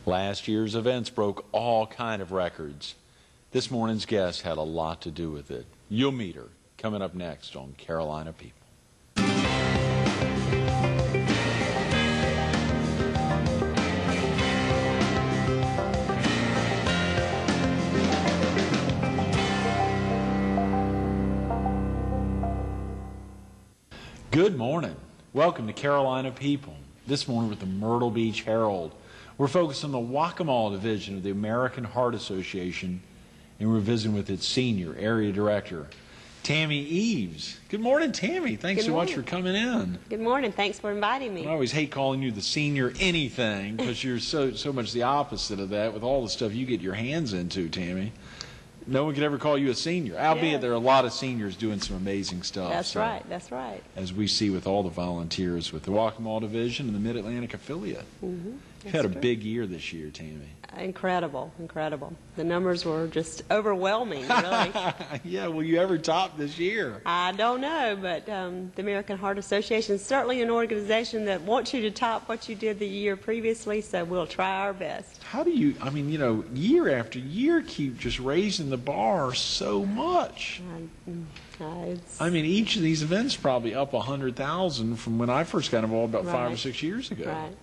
Last year's events broke all kind of records. This morning's guest had a lot to do with it. You'll meet her coming up next on Carolina People. Good morning. Welcome to Carolina People. This morning with the Myrtle Beach Herald. We're focused on the Waccamaw division of the American Heart Association, and we're visiting with its senior area director, Tammy Eaves. Good morning, Tammy. Thanks so much for coming in. Good morning. Thanks for inviting me. I always hate calling you the senior anything because you're so much the opposite of that with all the stuff you get your hands into, Tammy. No one could ever call you a senior, albeit there are a lot of seniors doing some amazing stuff. That's right, that's right. As we see with all the volunteers with the Waccamaw division and the Mid-Atlantic affiliate. You've had a big year this year, Tammy. Incredible, incredible. The numbers were just overwhelming, really. Yeah, will you ever top this year? I don't know, but the American Heart Association is certainly an organization that wants you to top what you did the year previously, so we'll try our best. How do you, I mean, you know, year after year keep just raising the bar so much? I mean, each of these events probably up 100,000 from when I first got involved about 5 or 6 years ago. Right.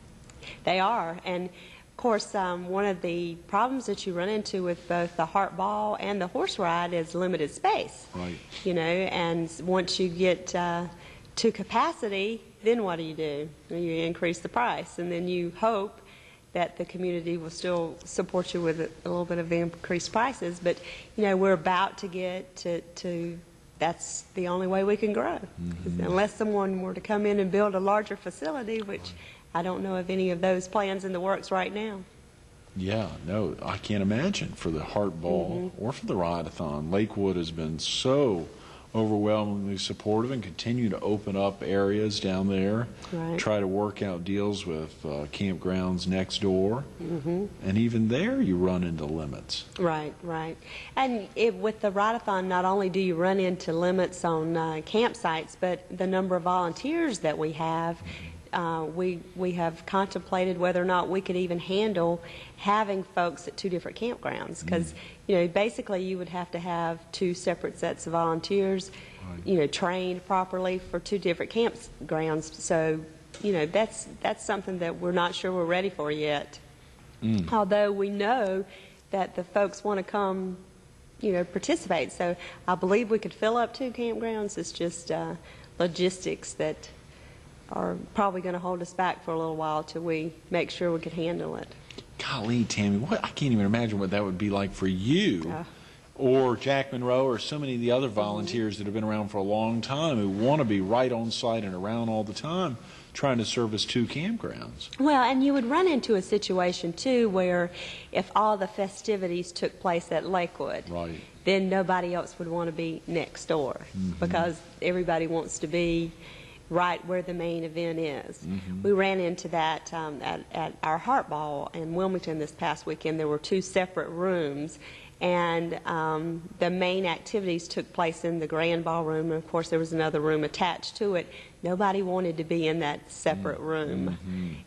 They are, and of course, one of the problems that you run into with both the heart ball and the horse ride is limited space. Right. You know, and once you get to capacity, then what do? You increase the price, and then you hope that the community will still support you with a little bit of increased prices. But, you know, we're about to get to that's the only way we can grow. Unless someone were to come in and build a larger facility, which I don't know of any of those plans in the works right now. Yeah, no, I can't imagine for the heart ball or for the ride-a-thon. Lakewood has been so overwhelmingly supportive and continue to open up areas down there, try to work out deals with campgrounds next door, and even there you run into limits. Right, right. And with the ride-a-thon, not only do you run into limits on campsites, but the number of volunteers that we have. We have contemplated whether or not we could even handle having folks at 2 different campgrounds, because you know, basically you would have to have 2 separate sets of volunteers, you know, trained properly for 2 different campgrounds. So, you know, that's something that we're not sure we're ready for yet. Although we know that the folks want to come, you know, participate. So I believe we could fill up 2 campgrounds. It's just logistics that are probably going to hold us back for a little while till we make sure we could handle it. Golly, Tammy, I can't even imagine what that would be like for you or Jack Monroe or so many of the other volunteers that have been around for a long time who want to be right on site and around all the time trying to service 2 campgrounds. Well, and you would run into a situation, too, where if all the festivities took place at Lakewood, then nobody else would want to be next door because everybody wants to be right where the main event is. We ran into that at our heart ball in Wilmington this past weekend. There were 2 separate rooms, and the main activities took place in the grand ballroom, and of course there was another room attached to it. Nobody wanted to be in that separate room,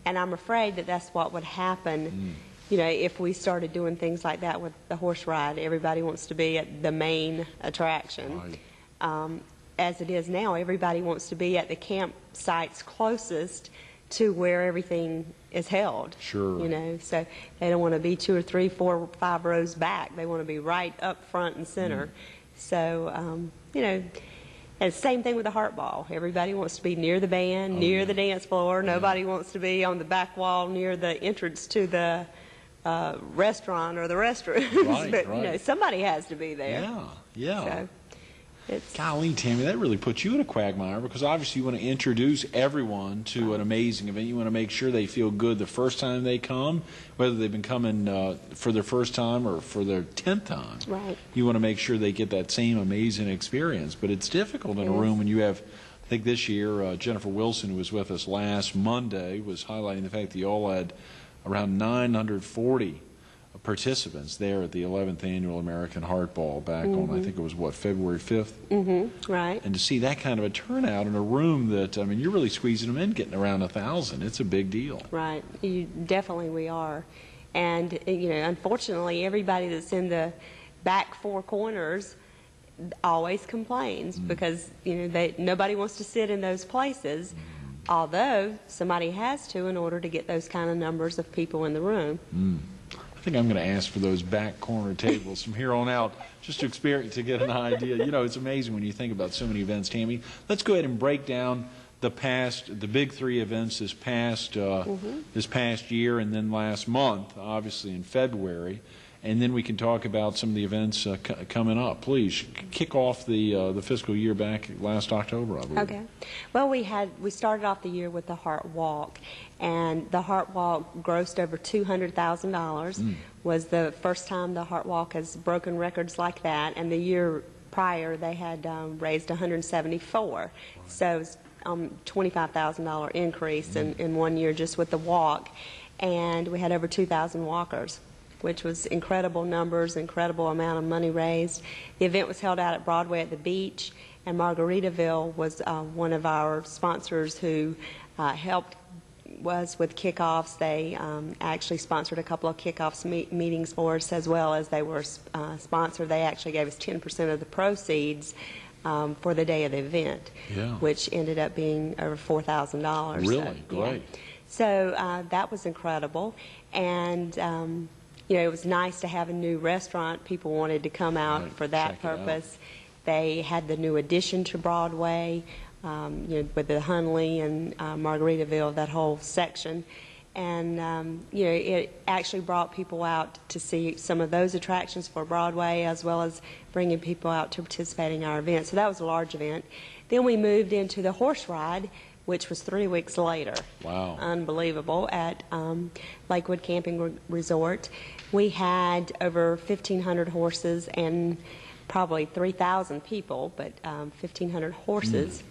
and I'm afraid that that's what would happen you know, if we started doing things like that with the horse ride. Everybody wants to be at the main attraction. As it is now, everybody wants to be at the campsites closest to where everything is held. You know, so they don't want to be 2 or 3, 4, or 5 rows back. They want to be right up front and center. So, you know, and same thing with the heart ball. Everybody wants to be near the band, near the dance floor. Nobody wants to be on the back wall near the entrance to the restaurant or the restrooms. But you know, somebody has to be there. So, golly, Tammy, that really puts you in a quagmire because obviously you want to introduce everyone to an amazing event. You want to make sure they feel good the first time they come, whether they've been coming for their first time or for their 10th time. You want to make sure they get that same amazing experience. But it's difficult in a room when you have, I think this year, Jennifer Wilson, who was with us last Monday, was highlighting the fact that you all had around 940 participants there at the 11th Annual American Heart Ball back on, I think it was, what, February 5th? And to see that kind of a turnout in a room that, I mean, you're really squeezing them in, getting around 1,000. It's a big deal. Definitely we are. And, unfortunately, everybody that's in the back four corners always complains because, nobody wants to sit in those places, although somebody has to in order to get those kind of numbers of people in the room. I think I'm going to ask for those back corner tables from here on out, just to get an idea. It's amazing when you think about so many events, Tammy. Let's go ahead and break down the big three events this past year, and then last month, obviously in February, and then we can talk about some of the events coming up. Please kick off the fiscal year back last October, I believe. Okay. Well, we started off the year with the Heart Walk, and the Heart Walk grossed over $200,000. Was the first time the Heart Walk has broken records like that, and the year prior they had raised $174,000. So it was $25,000 increase in 1 year just with the walk, and we had over 2,000 walkers, which was incredible numbers, incredible amount of money raised. The event was held out at Broadway at the beach, and Margaritaville was one of our sponsors who helped us with kickoffs. They actually sponsored a couple of kickoffs meetings for us, as well as they were sponsored. They actually gave us 10% of the proceeds for the day of the event, which ended up being over $4,000. Really? So, great. So that was incredible. And it was nice to have a new restaurant. People wanted to come out for that purpose. They had the new addition to Broadway, with the Hunley and Margaritaville, that whole section. And, it actually brought people out to see some of those attractions for Broadway, as well as bringing people out to participate in our event. So that was a large event. Then we moved into the horse ride, which was 3 weeks later. Wow. Unbelievable, at Lakewood Camping Resort. We had over 1,500 horses and probably 3,000 people, but 1,500 horses.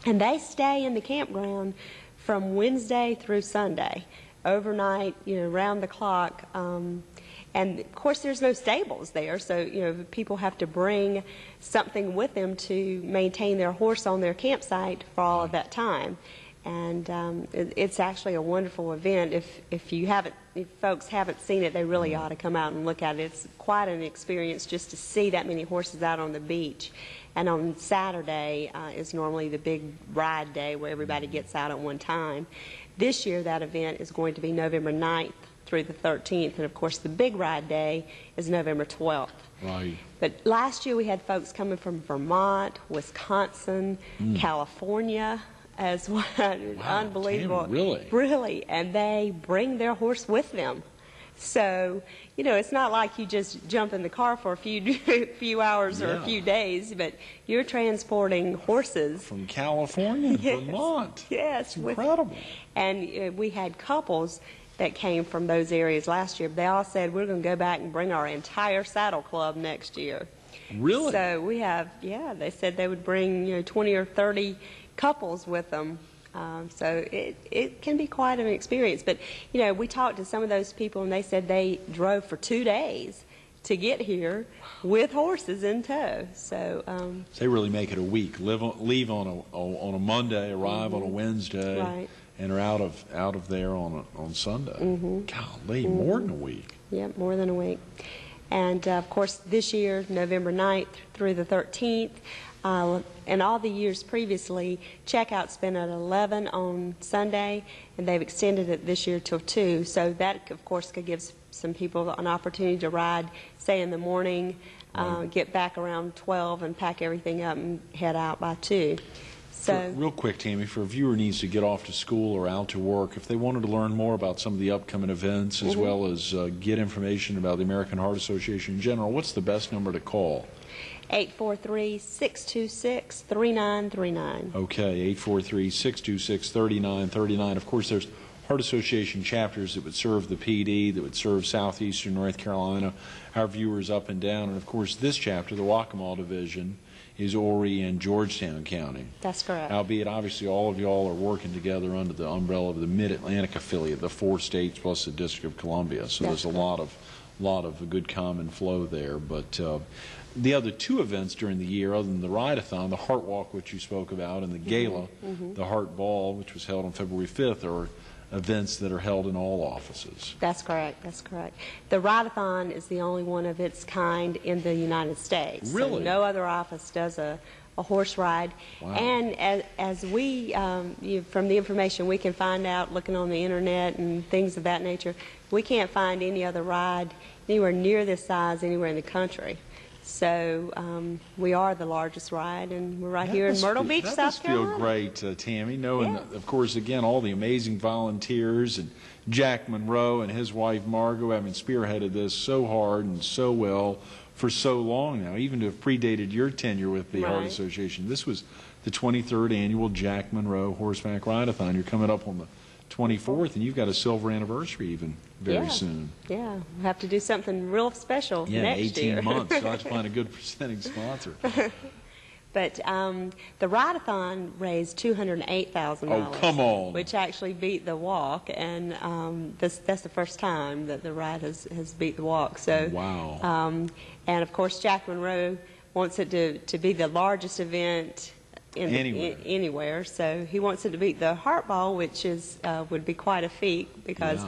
And they stay in the campground from Wednesday through Sunday, overnight, round the clock. And, of course, there's no stables there, so, people have to bring something with them to maintain their horse on their campsite for all of that time. And it's actually a wonderful event. If folks haven't seen it, they really ought to come out and look at it. It's quite an experience just to see that many horses out on the beach. And on Saturday is normally the big ride day where everybody gets out at one time. This year, that event is going to be November 9th through the 13th, and of course the big ride day is November 12th. Right. But last year we had folks coming from Vermont, Wisconsin, California as well. Wow, Unbelievable. Tammy, really? Really, and they bring their horse with them. So, it's not like you just jump in the car for a few hours or a few days, but you're transporting horses. From California to Vermont. Yes. It's incredible. And we had couples that came from those areas last year. They all said, we're going to go back and bring our entire saddle club next year. Really? So we have, they said they would bring 20 or 30 couples with them. So it can be quite an experience. But, we talked to some of those people, and they said they drove for 2 days to get here with horses in tow. So they really make it a week. Leave on a Monday, arrive on a Wednesday, right, and are out of there on Sunday. Golly, more than a week. Yep, more than a week. And, of course, this year, November 9th through the 13th, and all the years previously, checkout's been at 11 on Sunday, and they've extended it this year till 2. So that, of course, could give some people an opportunity to ride, say, in the morning, get back around 12 and pack everything up and head out by 2. So, real quick, Tammy, for a viewer who needs to get off to school or out to work, if they wanted to learn more about some of the upcoming events as well as get information about the American Heart Association in general, what's the best number to call? 843-626-3939. Okay, 843-626-3939. Of course, there's Heart Association chapters that would serve the PD, that would serve southeastern North Carolina, our viewers up and down. And, of course, this chapter, the Waccamaw Division, is Horry and Georgetown County. That's correct. Albeit, obviously, all of y'all are working together under the umbrella of the Mid-Atlantic affiliate, the 4 states plus the District of Columbia. So there's a lot of good common flow there. But the other 2 events during the year, other than the Ride-a-thon, the Heart Walk, which you spoke about, and the Gala, the Heart Ball, which was held on February 5th, are events that are held in all offices. That's correct. That's correct. The Ride-a-thon is the only one of its kind in the United States. Really? So no other office does a horse ride. Wow. And as we, from the information we can find out looking on the internet and things of that nature, we can't find any other ride anywhere near this size anywhere in the country. So we are the largest ride, and we're right here in Myrtle Beach, South Carolina. That must feel great, Tammy, knowing, Yeah. of course, again, all the amazing volunteers and Jack Monroe and his wife Margot having spearheaded this so hard and so well for so long now, even to have predated your tenure with the Heart Right. Association. This was the 23rd annual Jack Monroe Horseback Ride-a-thon. You're coming up on the 24th, and you've got a silver anniversary even very soon. Yeah, we'll have to do something real special next 18 year. months. So I have to find a good presenting sponsor. But the Ride-a-thon raised $208,000. Oh, come on. Which actually beat the walk, and that's the first time that the ride has beat the walk. So, wow. And of course, Jack Monroe wants it to be the largest event anywhere. So he wants it to beat the Heart Ball, which is would be quite a feat because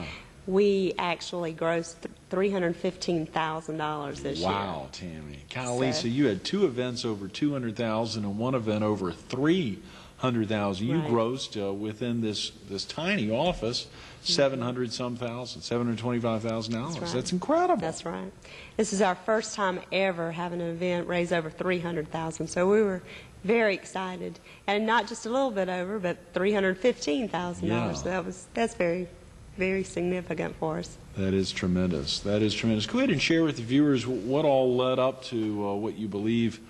we actually grossed $315,000 this year. Wow, Tammy. Golly, so you had two events over $200,000 and one event over $300,000. You grossed within this tiny office $725,000. That's incredible. That's right. This is our first time ever having an event raise over $300,000. So we were very excited, and not just a little bit over, but $315,000. Yeah. So that's very, very significant for us. That is tremendous. That is tremendous. Go ahead and share with the viewers what all led up to what you believe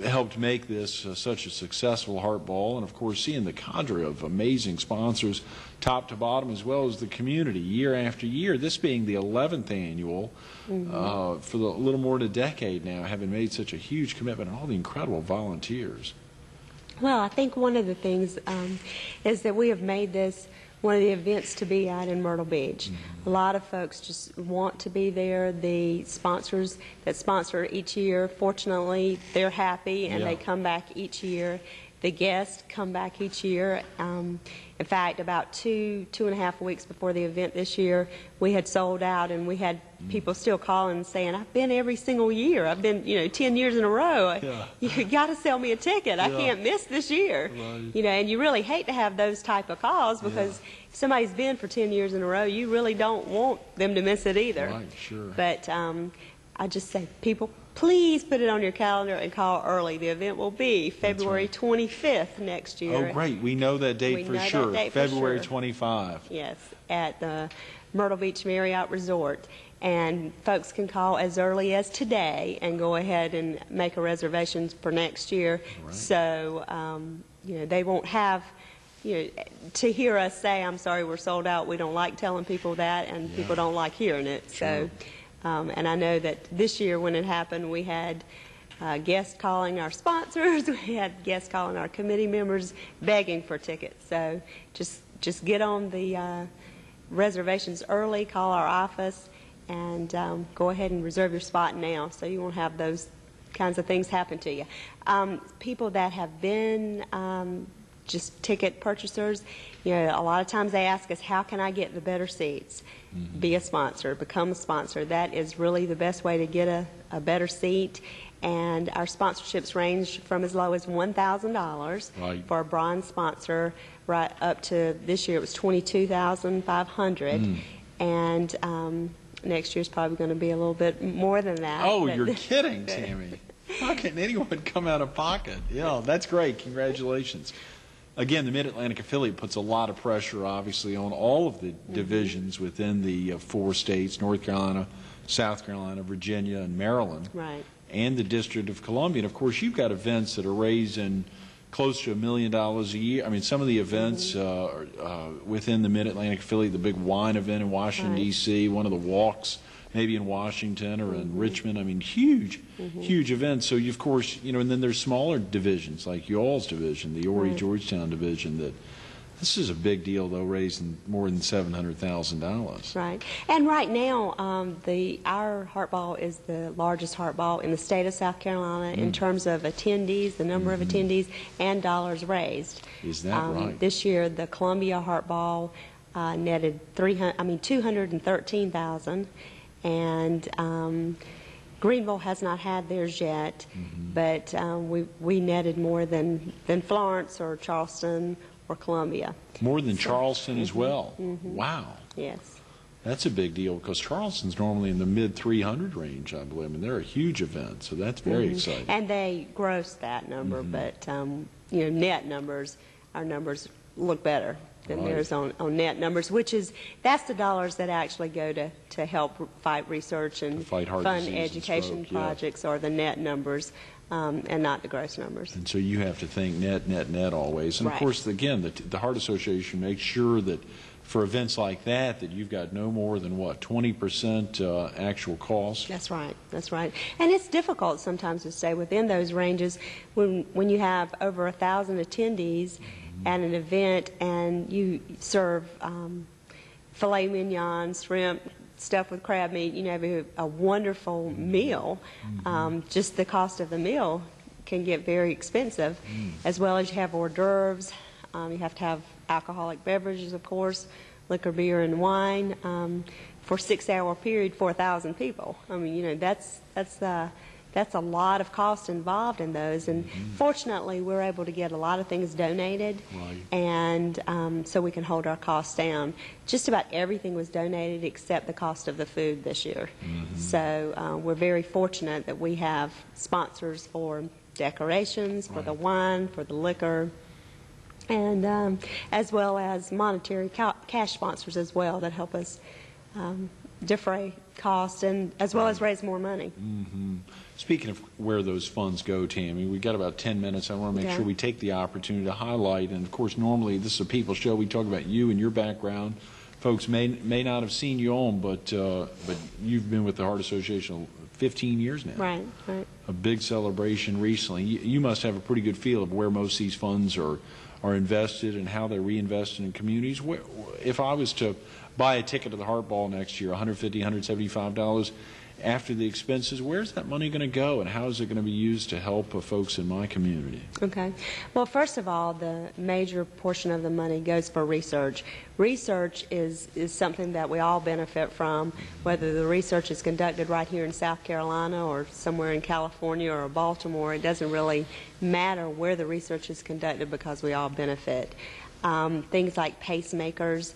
helped make this such a successful Heart Ball, and of course seeing the cadre of amazing sponsors top to bottom, as well as the community year after year, this being the 11th annual for a little more than a decade now, having made such a huge commitment, and all the incredible volunteers. Well, I think one of the things is that we have made this one of the events to be at in Myrtle Beach. A lot of folks just want to be there. The sponsors that sponsor each year, fortunately, they're happy and they come back each year. The guests come back each year. In fact, about two and a half weeks before the event this year, we had sold out, and we had people still calling and saying, "I've been every single year. I've been, 10 years in a row. You got to sell me a ticket. I can't miss this year." Right. And you really hate to have those type of calls because if somebody's been for 10 years in a row, you really don't want them to miss it either. Right, sure. But I just say, people, please put it on your calendar and call early. The event will be February 25th next year. Oh, great. We know that date for sure. February 25. Yes, at the Myrtle Beach Marriott Resort. And folks can call as early as today and go ahead and make a reservation for next year. Right. So, they won't have, to hear us say, "I'm sorry, we're sold out." We don't like telling people that, and people don't like hearing it. Sure. So, and I know that this year when it happened, we had guests calling our sponsors, we had guests calling our committee members begging for tickets. So just get on the reservations early, call our office, and go ahead and reserve your spot now so you won't have those kinds of things happen to you. People that have been just ticket purchasers, a lot of times they ask us, "How can I get the better seats?" Be a sponsor, become a sponsor. That is really the best way to get a better seat. And our sponsorships range from as low as $1,000 for a bronze sponsor, right up to this year it was $22,500, and next year's probably going to be a little bit more than that. Oh, you're kidding, Tammy. How can anyone come out of pocket? Yeah, that's great. Congratulations. Again, the Mid-Atlantic affiliate puts a lot of pressure, obviously, on all of the divisions within the 4 states, North Carolina, South Carolina, Virginia, and Maryland, and the District of Columbia. And, of course, you've got events that are raising close to $1 million a year. I mean, some of the events within the Mid-Atlantic affiliate, the big wine event in Washington, D.C., one of the walks maybe in Washington or in Richmond. I mean, huge events. So, of course, and then there's smaller divisions like y'all's division, the Horry-Georgetown division, that this is a big deal, though, raising more than $700,000. Right. And right now, our Heart Ball is the largest Heart Ball in the state of South Carolina in terms of attendees, the number of attendees, and dollars raised. Is that right? This year, the Columbia Heart Ball netted 213,000, and Greenville has not had theirs yet, but we netted more than Florence or Charleston or Columbia. More than Charleston as well. Wow. Yes. That's a big deal because Charleston's normally in the mid 300 range, I believe, and they're a huge event, so that's very exciting. And they gross that number, but you know, net numbers, our numbers look better than theirs on net numbers, that's the dollars that actually go to help fight research and fund education projects, or the net numbers. And not the gross numbers. And so you have to think net always. And of course, again, the Heart Association makes sure that for events like that, that you've got no more than, what, 20% actual cost? That's right. That's right. And it's difficult sometimes to stay within those ranges when you have over 1,000 attendees at an event and you serve filet mignon, shrimp, stuffed with crab meat, you know, a wonderful meal. Just the cost of the meal can get very expensive, as well as you have hors d'oeuvres. You have to have alcoholic beverages, of course, liquor, beer, and wine for a 6-hour period for 1,000 people. I mean, you know, that's a lot of cost involved in those, and fortunately we're able to get a lot of things donated, and so we can hold our costs down. Just about everything was donated except the cost of the food this year. So we're very fortunate that we have sponsors for decorations, for the wine, for the liquor, and as well as monetary cash sponsors as well that help us defray costs and as well as raise more money. Speaking of where those funds go, Tammy, we've got about 10 minutes. I want to make sure we take the opportunity to highlight, and of course normally this is a people show. We talk about you and your background. Folks may not have seen you on, but you've been with the Heart Association 15 years now. Right. A big celebration recently. You must have a pretty good feel of where most of these funds are invested and how they're reinvested in communities. If I was to buy a ticket to the Heart Ball next year, $150, $175, after the expenses, where's that money going to go, and how is it going to be used to help folks in my community? Okay. Well, first of all, the major portion of the money goes for research. Research is something that we all benefit from, whether the research is conducted right here in South Carolina or somewhere in California or Baltimore. It doesn't really matter where the research is conducted because we all benefit. Things like pacemakers,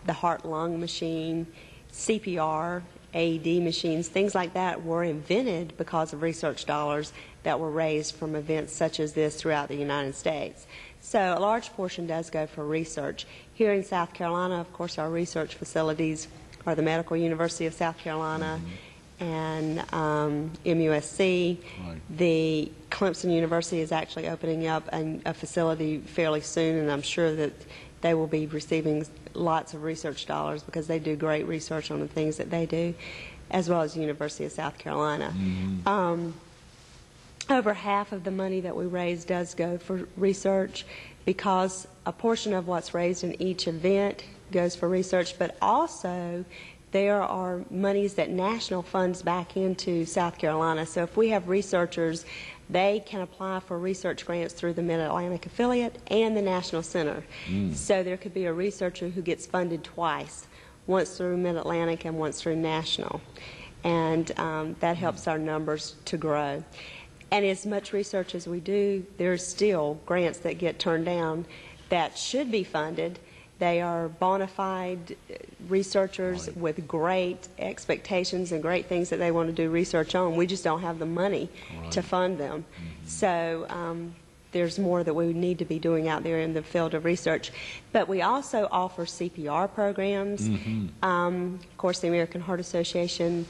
the heart-lung machine, CPR, AED machines, things like that were invented because of research dollars that were raised from events such as this throughout the United States. So a large portion does go for research. Here in South Carolina, of course, our research facilities are the Medical University of South Carolina and MUSC. The Clemson University is actually opening up a facility fairly soon, and I'm sure that they will be receiving lots of research dollars because they do great research on the things that they do, as well as the University of South Carolina. Over half of the money that we raise does go for research because a portion of what's raised in each event goes for research, but also there are monies that national funds back into South Carolina. So if we have researchers, they can apply for research grants through the Mid-Atlantic affiliate and the National Center. So there could be a researcher who gets funded twice, once through Mid-Atlantic and once through National. And that helps our numbers to grow. And as much research as we do, there's still grants that get turned down that should be funded. They are bona fide researchers with great expectations and great things that they want to do research on. We just don't have the money to fund them. So there's more that we need to be doing out there in the field of research. But we also offer CPR programs. Of course, the American Heart Association,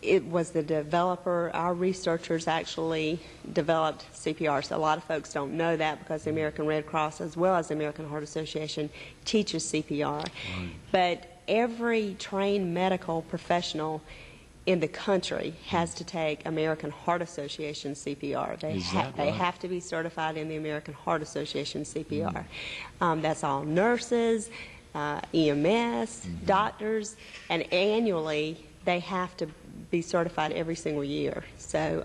it was the developer. Our researchers actually developed CPR. So a lot of folks don't know that because the American Red Cross as well as the American Heart Association teaches CPR. But every trained medical professional in the country has to take American Heart Association CPR. They have to be certified in the American Heart Association CPR. That's all nurses, EMS, doctors, and annually they have to be certified every single year. So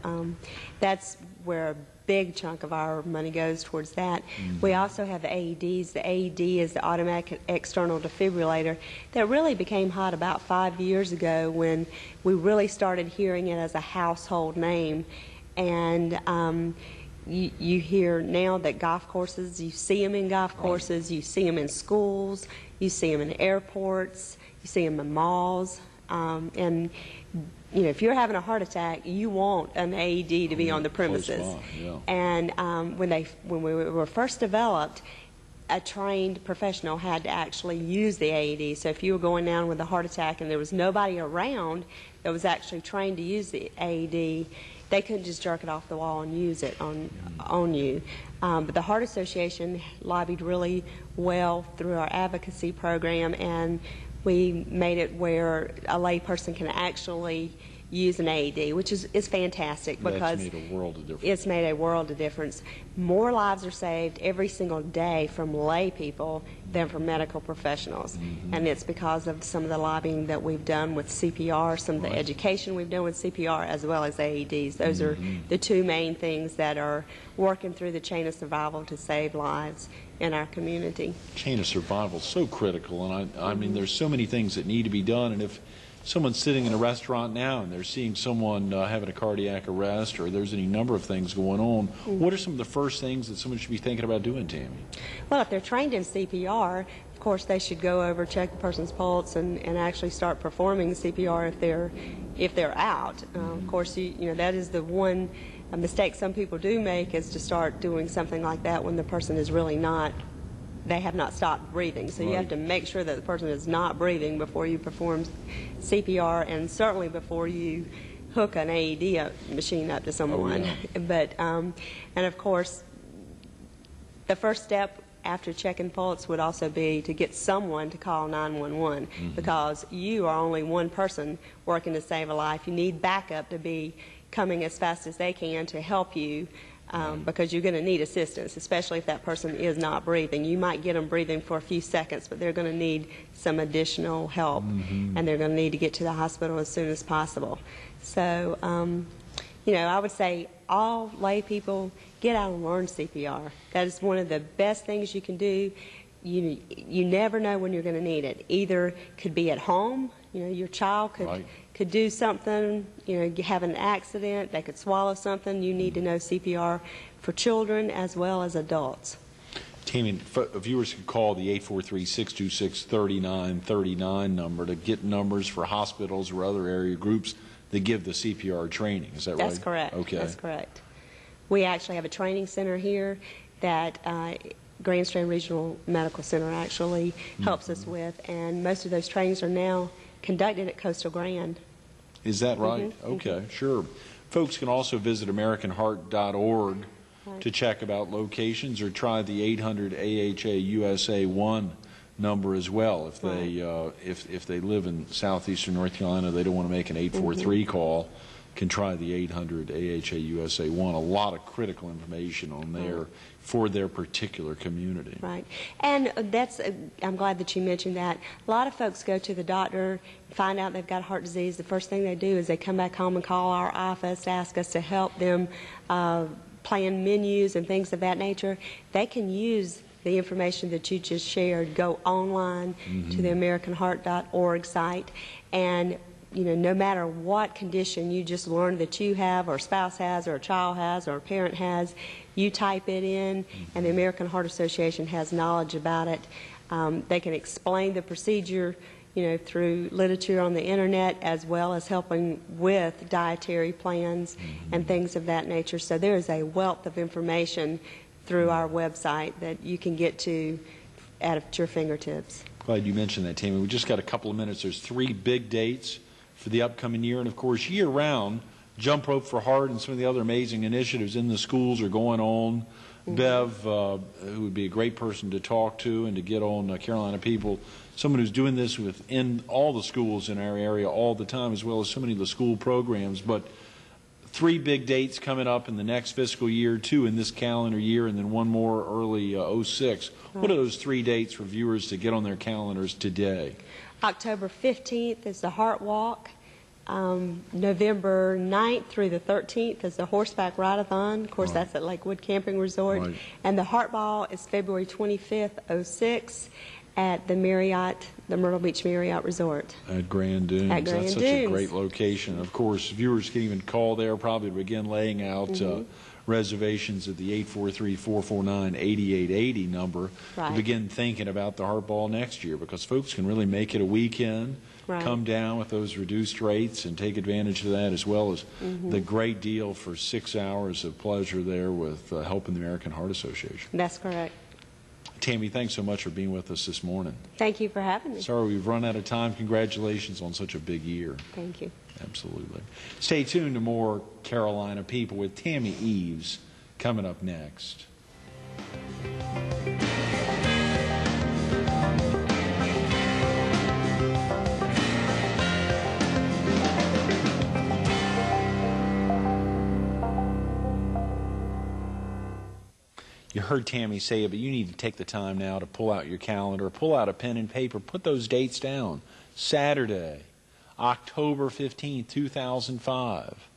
that's where a big chunk of our money goes towards that. We also have the AEDs. The AED is the automatic external defibrillator that really became hot about 5 years ago when we really started hearing it as a household name. And you hear now that golf courses, you see them in golf courses, you see them in schools, you see them in airports, you see them in malls, and you know, if you're having a heart attack, you want an AED to be on the premises. And when we were first developed, a trained professional had to actually use the AED. So if you were going down with a heart attack and there was nobody around that was actually trained to use the AED, they couldn't just jerk it off the wall and use it on you. But the Heart Association lobbied really well through our advocacy program, and we made it where a lay person can actually use an AED, which is fantastic because it's made a world of difference. It's made a world of difference. More lives are saved every single day from lay people than from medical professionals. And it's because of some of the lobbying that we've done with CPR, some of the education we've done with CPR, as well as AEDs. Those are the two main things that are working through the chain of survival to save lives in our community. Chain of survival is so critical, and I mean, there's so many things that need to be done, and if someone's sitting in a restaurant now and they're seeing someone having a cardiac arrest, or there's any number of things going on, what are some of the first things that someone should be thinking about doing, Tammy? Well, if they're trained in CPR, of course they should go over, check the person's pulse, and actually start performing CPR if they're out. Of course, you know, that is the one mistake some people do make, is to start doing something like that when the person is really not, they have not stopped breathing. So you have to make sure that the person is not breathing before you perform CPR, and certainly before you hook an AED machine up to someone. But and of course, the first step after checking pulse would also be to get someone to call 911, because you are only one person working to save a life. You need backup to be coming as fast as they can to help you. Because you're going to need assistance, especially if that person is not breathing. You might get them breathing for a few seconds, but they're going to need some additional help, and they're going to need to get to the hospital as soon as possible. So, you know, I would say all lay people, get out and learn CPR. That is one of the best things you can do. You never know when you're going to need it. Either could be at home, you know, your child could do something, you know, have an accident, they could swallow something. You need to know CPR for children as well as adults. Tammy, viewers can call the 843-626-3939 number to get numbers for hospitals or other area groups that give the CPR training. Is that right? That's correct. Okay. That's correct. We actually have a training center here that Grand Strand Regional Medical Center actually helps us with, and most of those trainings are now conducted at Coastal Grand. Is that right? Okay, sure. Folks can also visit AmericanHeart.org to check about locations, or try the 800 AHA USA 1 number as well. If they if they live in southeastern North Carolina, they don't want to make an 843 call, can try the 800 AHA USA 1. A lot of critical information on there for their particular community. Right. And that's, I'm glad that you mentioned that. A lot of folks go to the doctor, find out they've got heart disease. The first thing they do is they come back home and call our office, ask us to help them plan menus and things of that nature. They can use the information that you just shared, go online to the AmericanHeart.org site, and you know, no matter what condition you just learned that you have, or a spouse has, or a child has, or a parent has, you type it in, and the American Heart Association has knowledge about it. They can explain the procedure, you know, through literature on the internet, as well as helping with dietary plans and things of that nature. So there is a wealth of information through our website that you can get to at your fingertips. Glad you mentioned that, Tammy. We just got a couple of minutes. There's 3 big dates for the upcoming year, and of course year-round, Jump Rope for Heart and some of the other amazing initiatives in the schools are going on. Bev, who would be a great person to talk to and to get on Carolina People, someone who's doing this within all the schools in our area all the time, as well as so many of the school programs. But 3 big dates coming up in the next fiscal year, 2 in this calendar year, and then 1 more early 06. What are those 3 dates for viewers to get on their calendars today? October 15th is the Heart Walk. November 9th through the 13th is the Horseback Ride-a-thon. Of course, that's at Lakewood Camping Resort. Right. And the Heart Ball is February 25th, 06 at the Marriott, the Myrtle Beach Marriott Resort. At Grand Dunes. At Grand That's such Dunes. a great location. Of course, viewers can even call there probably to begin laying out reservations at the 843-449-8880 number Right. to begin thinking about the Heart Ball next year, because folks can really make it a weekend, Right. come down with those reduced rates and take advantage of that, as well as the great deal for 6 hours of pleasure there with helping the American Heart Association. That's correct. Tammy, thanks so much for being with us this morning. Thank you for having me. Sorry we've run out of time. Congratulations on such a big year. Thank you. Absolutely. Stay tuned to more Carolina People with Tammy Eaves coming up next. You heard Tammy say it, but you need to take the time now to pull out your calendar, pull out a pen and paper, put those dates down. Saturday, October 15th, 2005.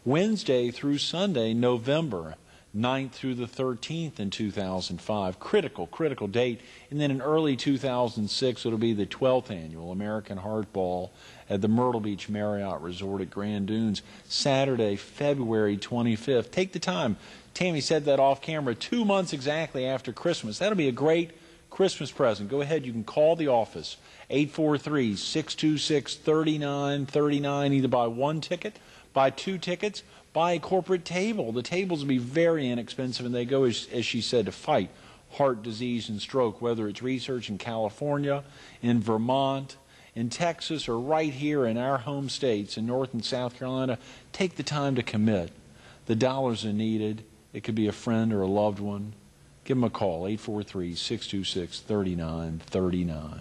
Wednesday through Sunday, November 9th through the 13th in 2005. Critical date. And then in early 2006, it'll be the 12th annual American Heart Ball at the Myrtle Beach Marriott Resort at Grand Dunes, Saturday, February 25th. Take the time. Tammy said that off camera, 2 months exactly after Christmas. That'll be a great Christmas present. Go ahead, you can call the office, 843-626-3939. Either buy one ticket, buy 2 tickets, buy a corporate table. The tables will be very inexpensive, and they go, as she said, to fight heart disease and stroke, whether it's research in California, in Vermont, in Texas, or right here in our home states in North and South Carolina. Take the time to commit. The dollars are needed. It could be a friend or a loved one. Give them a call, 843-626-3939.